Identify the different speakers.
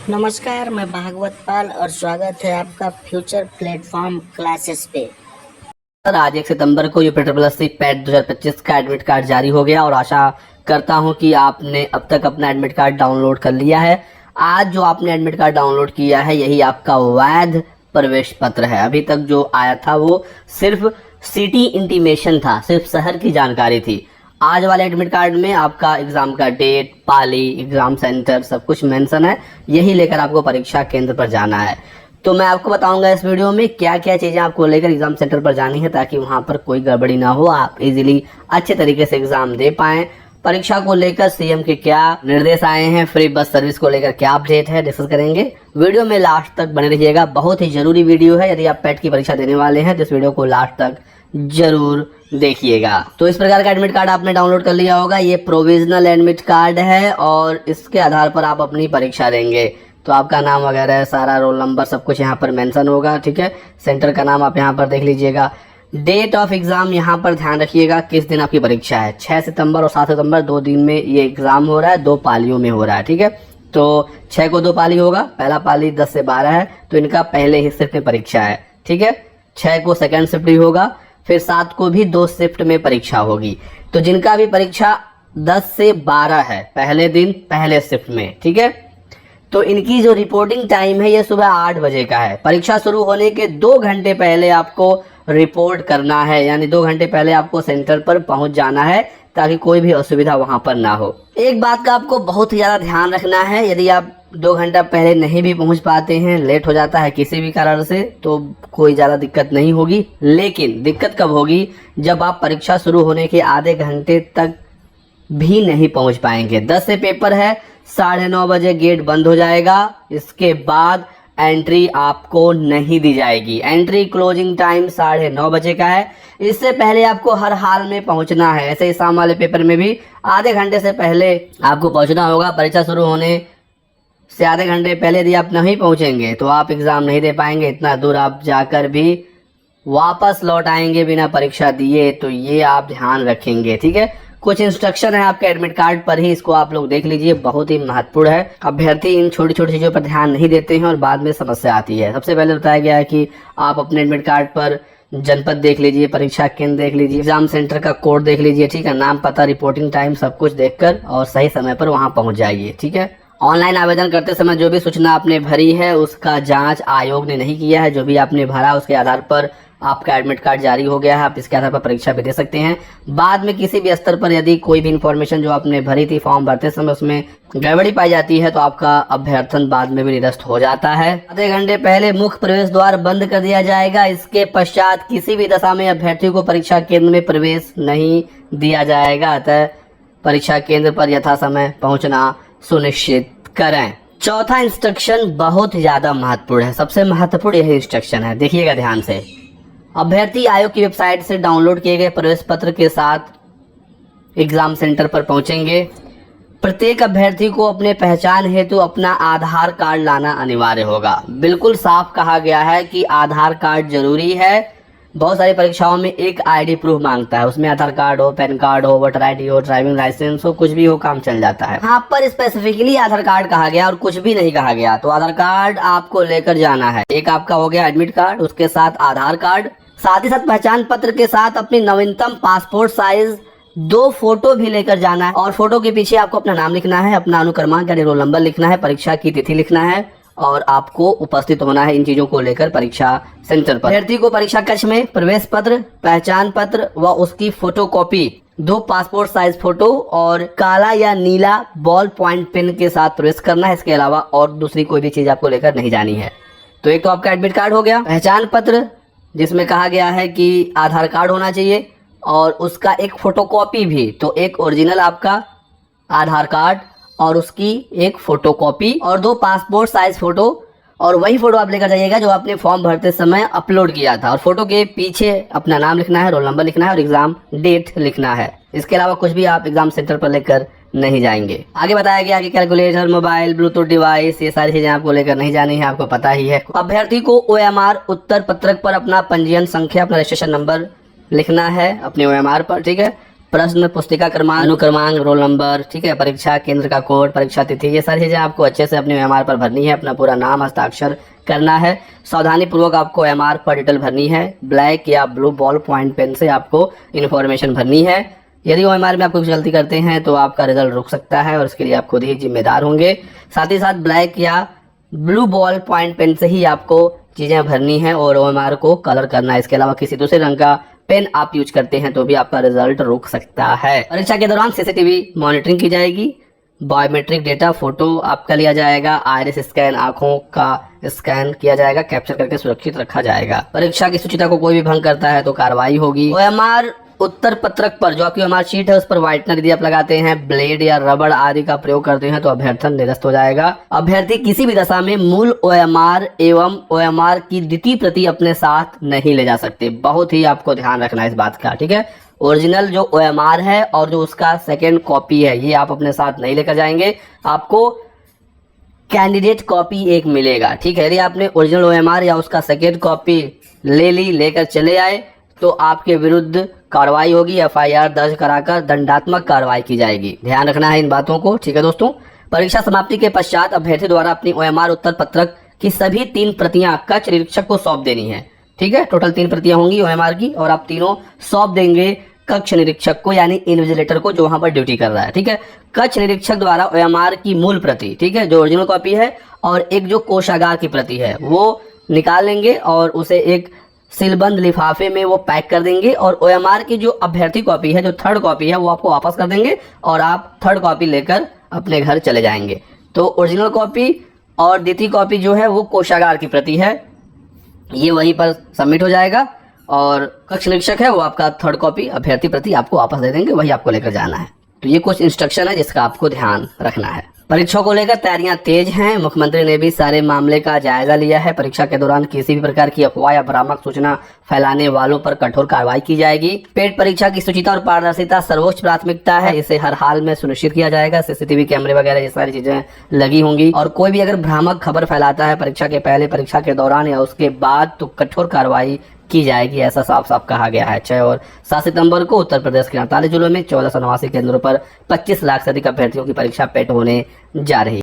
Speaker 1: नमस्कार, मैं भागवत पाल और स्वागत है आपका फ्यूचर प्लेटफॉर्म क्लासेस पे।
Speaker 2: सर, आज 1 सितंबर को यूपी पैट 2025 का एडमिट कार्ड जारी हो गया और आशा करता हूं कि आपने अब तक अपना एडमिट कार्ड डाउनलोड कर लिया है। आज जो आपने एडमिट कार्ड डाउनलोड किया है यही आपका वैध प्रवेश पत्र है। अभी तक जो आया था वो सिर्फ सिटी इंटीमेशन था, सिर्फ शहर की जानकारी थी। आज वाले एडमिट कार्ड में आपका एग्जाम का डेट, पाली, एग्जाम सेंटर सब कुछ मेंशन है। यही लेकर आपको परीक्षा केंद्र पर जाना है। तो मैं आपको बताऊंगा इस वीडियो में क्या क्या चीजें आपको लेकर एग्जाम सेंटर पर जानी है, ताकि वहां पर कोई गड़बड़ी ना हो, आप इजीली अच्छे तरीके से एग्जाम दे पाएं। परीक्षा को लेकर सीएम के क्या निर्देश आए हैं, फ्री बस सर्विस को लेकर क्या अपडेट है, डिस्कस करेंगे। वीडियो में लास्ट तक बने रहिएगा, बहुत ही जरूरी वीडियो है। यदि आप पैट की परीक्षा देने वाले हैं तो इस वीडियो को लास्ट तक जरूर देखिएगा। तो इस प्रकार का एडमिट कार्ड आपने डाउनलोड कर लिया होगा। ये प्रोविजनल एडमिट कार्ड है और इसके आधार पर आप अपनी परीक्षा देंगे। तो आपका नाम वगैरह सारा रोल नंबर सब कुछ यहाँ पर मेंशन होगा, ठीक है। सेंटर का नाम आप यहाँ पर देख लीजिएगा। डेट ऑफ एग्जाम यहाँ पर ध्यान रखिएगा, किस दिन आपकी परीक्षा है। 6 सितंबर और 7 सितंबर 2 दिन में ये एग्जाम हो रहा है, 2 पालियों में हो रहा है, ठीक है। तो 6 को 2 पाली होगा, पहला पाली 10 से 12 है, तो इनका पहले ही शिफ्ट में परीक्षा है, ठीक है। 6 को सेकेंड शिफ्ट भी होगा, फिर 7 को भी 2 शिफ्ट में परीक्षा होगी। तो जिनका भी परीक्षा 10 से 12 है, पहले दिन पहले शिफ्ट में, ठीक है। तो इनकी जो रिपोर्टिंग टाइम है ये सुबह 8 बजे का है। परीक्षा शुरू होने के 2 घंटे पहले आपको रिपोर्ट करना है, यानी 2 घंटे पहले आपको सेंटर पर पहुंच जाना है, ताकि कोई भी असुविधा वहां पर ना हो। एक बात का आपको बहुत ही ज्यादा ध्यान रखना है, यदि आप 2 घंटा पहले नहीं भी पहुंच पाते हैं, लेट हो जाता है किसी भी कारण से, तो कोई ज्यादा दिक्कत नहीं होगी। लेकिन दिक्कत कब होगी, जब आप परीक्षा शुरू होने के आधे घंटे तक भी नहीं पहुंच पाएंगे। 10 से पेपर है, 9:30 बजे गेट बंद हो जाएगा। इसके बाद एंट्री आपको नहीं दी जाएगी। एंट्री क्लोजिंग टाइम 9:30 बजे का है। इससे पहले आपको हर हाल में पहुंचना है। ऐसे ही शाम वाले पेपर में भी आधे घंटे से पहले आपको पहुंचना होगा। परीक्षा शुरू होने से आधे घंटे पहले यदि आप नहीं पहुंचेंगे तो आप एग्जाम नहीं दे पाएंगे। इतना दूर आप जाकर भी वापस लौट आएंगे बिना परीक्षा दिए, तो ये आप ध्यान रखेंगे, ठीक है। कुछ इंस्ट्रक्शन है आपके एडमिट कार्ड पर ही, इसको आप लोग देख लीजिए, बहुत ही महत्वपूर्ण है। अभ्यर्थी इन छोटी छोटी चीजों पर ध्यान नहीं देते हैं और बाद में समस्या आती है। सबसे पहले बताया गया है कि आप अपने एडमिट कार्ड पर जनपद देख लीजिए, परीक्षा केंद्र देख लीजिए, एग्जाम सेंटर का कोड देख लीजिए, ठीक है। नाम, पता, रिपोर्टिंग टाइम सब कुछ देखकर और सही समय पर वहां पहुंच जाइए, ठीक है। ऑनलाइन आवेदन करते समय जो भी सूचना आपने भरी है उसका जांच आयोग ने नहीं किया है। जो भी आपने भरा उसके आधार पर आपका एडमिट कार्ड जारी हो गया है, आप इसके आधार पर परीक्षा भी दे सकते हैं। बाद में किसी भी स्तर पर यदि कोई भी इंफॉर्मेशन जो आपने भरी थी फॉर्म भरते समय उसमें गड़बड़ी पाई जाती है तो आपका अभ्यर्थन बाद में भी निरस्त हो जाता है। आधे घंटे पहले मुख्य प्रवेश द्वार बंद कर दिया जाएगा। इसके पश्चात किसी भी दशा में अभ्यर्थी को परीक्षा केंद्र में प्रवेश नहीं दिया जाएगा। अतः परीक्षा केंद्र पर यथा समय पहुंचना सुनिश्चित करें। चौथा इंस्ट्रक्शन बहुत ज्यादा महत्वपूर्ण है, सबसे महत्वपूर्ण यही इंस्ट्रक्शन है, देखिएगा ध्यान से। अभ्यर्थी आयोग की वेबसाइट से डाउनलोड किए गए प्रवेश पत्र के साथ एग्जाम सेंटर पर पहुंचेंगे। प्रत्येक अभ्यर्थी को अपने पहचान हेतु अपना आधार कार्ड लाना अनिवार्य होगा। बिल्कुल साफ कहा गया है कि आधार कार्ड जरूरी है। बहुत सारी परीक्षाओं में एक आईडी प्रूफ मांगता है, उसमें आधार कार्ड हो, पैन कार्ड हो, वोटर आईडी हो, ड्राइविंग लाइसेंस हो, कुछ भी हो, काम चल जाता है। यहाँ पर स्पेसिफिकली आधार कार्ड कहा गया और कुछ भी नहीं कहा गया, तो आधार कार्ड आपको लेकर जाना है। एक आपका हो गया एडमिट कार्ड, उसके साथ आधार कार्ड, साथ ही साथ पहचान पत्र के साथ अपनी नवीनतम पासपोर्ट साइज 2 फोटो भी लेकर जाना है। और फोटो के पीछे आपको अपना नाम लिखना है, अपना अनुक्रमांक यानी रोल नंबर लिखना है, परीक्षा की तिथि लिखना है और आपको उपस्थित होना है इन चीजों को लेकर परीक्षा सेंटर पर। अभ्यर्थी को परीक्षा कक्ष में प्रवेश पत्र, पहचान पत्र व उसकी फोटोकॉपी, 2 पासपोर्ट साइज फोटो और काला या नीला बॉल पॉइंट पेन के साथ प्रवेश करना है। इसके अलावा और दूसरी कोई भी चीज आपको लेकर नहीं जानी है। तो एक तो आपका एडमिट कार्ड हो गया, पहचान पत्र जिसमें कहा गया है कि आधार कार्ड होना चाहिए और उसका एक फोटोकॉपी भी, तो एक ओरिजिनल आपका आधार कार्ड और उसकी एक फोटोकॉपी और 2 पासपोर्ट साइज फोटो, और वही फोटो आप लेकर जाइएगा जो आपने फॉर्म भरते समय अपलोड किया था। और फोटो के पीछे अपना नाम लिखना है, रोल नंबर लिखना है और एग्जाम डेट लिखना है। इसके अलावा कुछ भी आप एग्जाम सेंटर पर लेकर नहीं जाएंगे। आगे बताया गया कि कैलकुलेटर, मोबाइल, ब्लूटूथ डिवाइस, ये सारी चीजें आपको लेकर नहीं जानी है, आपको पता ही है। अभ्यर्थी को OMR उत्तर पत्रक पर अपना पंजीयन संख्या, अपना रजिस्ट्रेशन नंबर लिखना है अपने OMR पर, ठीक है। प्रश्न पुस्तिका क्रमांक, अनुक्रमांक, रोल नंबर, ठीक है, परीक्षा केंद्र का कोड, परीक्षा तिथि, ये सारी चीजें आपको अच्छे से अपने OMR पर भरनी है। अपना पूरा नाम, हस्ताक्षर करना है। सावधानी पूर्वक आपको OMR पर डिटेल भरनी है। ब्लैक या ब्लू बॉल पॉइंट पेन से आपको इन्फॉर्मेशन भरनी है। यदि OMR में आप कुछ गलती करते हैं तो आपका रिजल्ट रुक सकता है और इसके लिए आप खुद ही जिम्मेदार होंगे। साथ ही साथ ब्लैक या ब्लू बॉल पॉइंट पेन से ही आपको चीजें भरनी है और OMR को कलर करना है। इसके अलावा किसी दूसरे रंग का पेन आप यूज करते हैं तो भी आपका रिजल्ट रुक सकता है। परीक्षा के दौरान CCTV मॉनिटरिंग की जाएगी। बायोमेट्रिक डेटा, फोटो आपका लिया जाएगा। आइरिस स्कैन, आंखों का स्कैन किया जाएगा, कैप्चर करके सुरक्षित रखा जाएगा। परीक्षा की शुचिता को कोई भी भंग करता है तो कार्रवाई होगी। OMR उत्तर पत्रक पर जो आपकी OMR शीट है उस पर व्हाइटनर यदि आप लगाते हैं, ब्लेड या रबड़ आदि का प्रयोग करते हैं तो अभ्यर्थन निरस्त हो जाएगा। अभ्यर्थी किसी भी दशा में मूल OMR एवं OMR की द्वितीय प्रति अपने साथ नहीं ले जा सकते। बहुत ही आपको ध्यान रखना है इस बात का, ठीक है। ओरिजिनल जो OMR है और जो उसका सेकेंड कॉपी है ये आप अपने साथ नहीं लेकर जाएंगे। आपको कैंडिडेट कॉपी एक मिलेगा, ठीक है। यदि आपने ओरिजिनल OMR या उसका सेकेंड कॉपी लेकर चले आए तो आपके विरुद्ध कार्रवाई होगी। FIR दर्ज कराकर दंडात्मक कार्रवाई की जाएगी। ध्यान रखना है इन बातों को, ठीक है दोस्तों। परीक्षा समाप्ति के पश्चात अभ्यर्थी द्वारा अपनी OMR उत्तर पत्रक की सभी 3 प्रतियां कक्ष निरीक्षक को सौंप देनी है, ठीक है। टोटल 3 प्रतियां होंगी OMR की और आप तीनों सौंप देंगे कक्ष निरीक्षक को, यानी इन्विजिलेटर को जो वहां पर ड्यूटी कर रहा है, ठीक है। कक्ष निरीक्षक द्वारा OMR की मूल प्रति, ठीक है, जो ओरिजिनल कॉपी है, और एक जो कोषागार की प्रति है वो निकाल लेंगे और उसे एक सीलबंद लिफाफे में वो पैक कर देंगे। और OMR की जो अभ्यर्थी कॉपी है, जो थर्ड कॉपी है, वो आपको वापस कर देंगे और आप थर्ड कॉपी लेकर अपने घर चले जाएंगे। तो ओरिजिनल कॉपी और द्वितीय कॉपी जो है वो कोषागार की प्रति है, ये वहीं पर सबमिट हो जाएगा। और कक्ष निरीक्षक है वो आपका थर्ड कॉपी अभ्यर्थी प्रति आपको वापस दे देंगे, वही आपको लेकर जाना है। तो ये कुछ इंस्ट्रक्शन है जिसका आपको ध्यान रखना है। परीक्षा को लेकर तैयारियां तेज हैं। मुख्यमंत्री ने भी सारे मामले का जायजा लिया है। परीक्षा के दौरान किसी भी प्रकार की अफवाह या भ्रामक सूचना फैलाने वालों पर कठोर कार्रवाई की जाएगी। पेड परीक्षा की शुचिता और पारदर्शिता सर्वोच्च प्राथमिकता है, इसे हर हाल में सुनिश्चित किया जाएगा। CCTV कैमरे वगैरह ये सारी चीजें लगी होंगी और कोई भी अगर भ्रामक खबर फैलाता है परीक्षा के पहले, परीक्षा के दौरान या उसके बाद तो कठोर कार्रवाई की जाएगी, ऐसा साफ साफ कहा गया है। 6 और 7 सितंबर को उत्तर प्रदेश के 48 जिलों में 1489 केंद्रों पर 25 लाख से अधिक अभ्यर्थियों की परीक्षा पेट होने जा रही है।